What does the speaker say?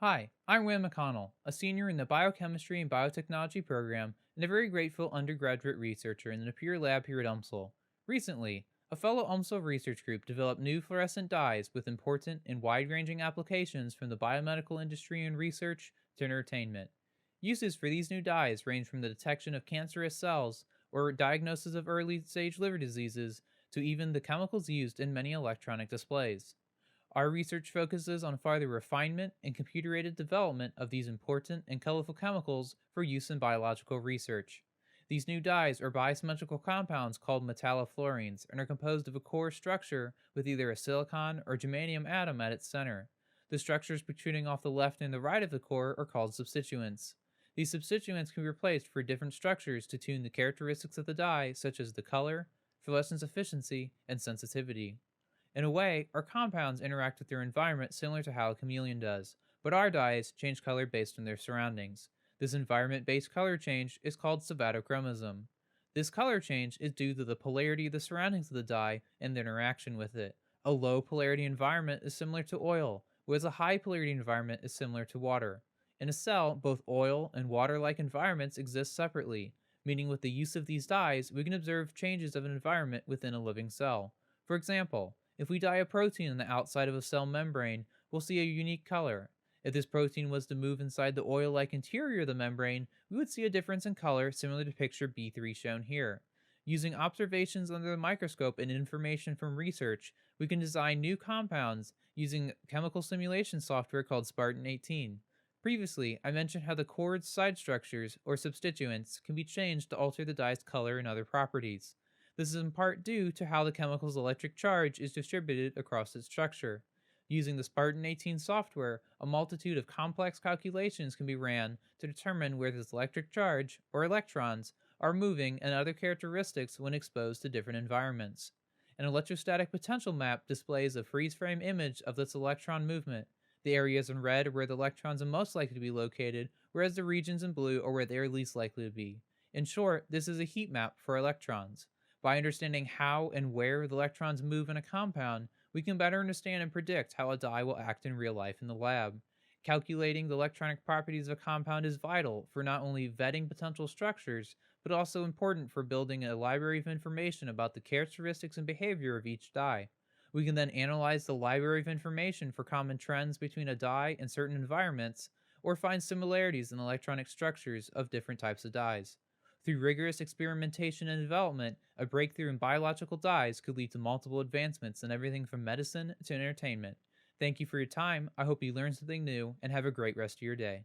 Hi, I'm Wayne McConnell, a senior in the Biochemistry and Biotechnology program and a very grateful undergraduate researcher in the Dupureur lab here at UMSL. Recently, a fellow UMSL research group developed new fluorescent dyes with important and wide ranging applications from the biomedical industry and research to entertainment. Uses for these new dyes range from the detection of cancerous cells or diagnosis of early stage liver diseases to even the chemicals used in many electronic displays. Our research focuses on further refinement and computer aided development of these important and colorful chemicals for use in biological research. These new dyes are biosymmetrical compounds called metallofluorines and are composed of a core structure with either a silicon or germanium atom at its center. The structures protruding off the left and the right of the core are called substituents. These substituents can be replaced for different structures to tune the characteristics of the dye, such as the color, fluorescence efficiency, and sensitivity. In a way, our compounds interact with their environment similar to how a chameleon does, but our dyes change color based on their surroundings. This environment based color change is called sabbatochromosm. This color change is due to the polarity of the surroundings of the dye and the interaction with it. A low polarity environment is similar to oil, whereas a high polarity environment is similar to water. In a cell, both oil and water like environments exist separately, meaning with the use of these dyes, we can observe changes of an environment within a living cell. For example, if we dye a protein on the outside of a cell membrane, we'll see a unique color. If this protein was to move inside the oil like interior of the membrane, we would see a difference in color similar to picture B3 shown here. Using observations under the microscope and information from research, we can design new compounds using chemical simulation software called Spartan 18. Previously, I mentioned how the chord's side structures, or substituents, can be changed to alter the dye's color and other properties. This is in part due to how the chemical's electric charge is distributed across its structure. Using the Spartan 18 software, a multitude of complex calculations can be ran to determine where this electric charge, or electrons, are moving and other characteristics when exposed to different environments. An electrostatic potential map displays a freeze frame image of this electron movement. The areas in red are where the electrons are most likely to be located, whereas the regions in blue are where they are least likely to be. In short, this is a heat map for electrons. By understanding how and where the electrons move in a compound, we can better understand and predict how a dye will act in real life in the lab. Calculating the electronic properties of a compound is vital for not only vetting potential structures, but also important for building a library of information about the characteristics and behavior of each dye. We can then analyze the library of information for common trends between a dye and certain environments, or find similarities in electronic structures of different types of dyes. Through rigorous experimentation and development, a breakthrough in biological dyes could lead to multiple advancements in everything from medicine to entertainment. Thank you for your time. I hope you learned something new and have a great rest of your day.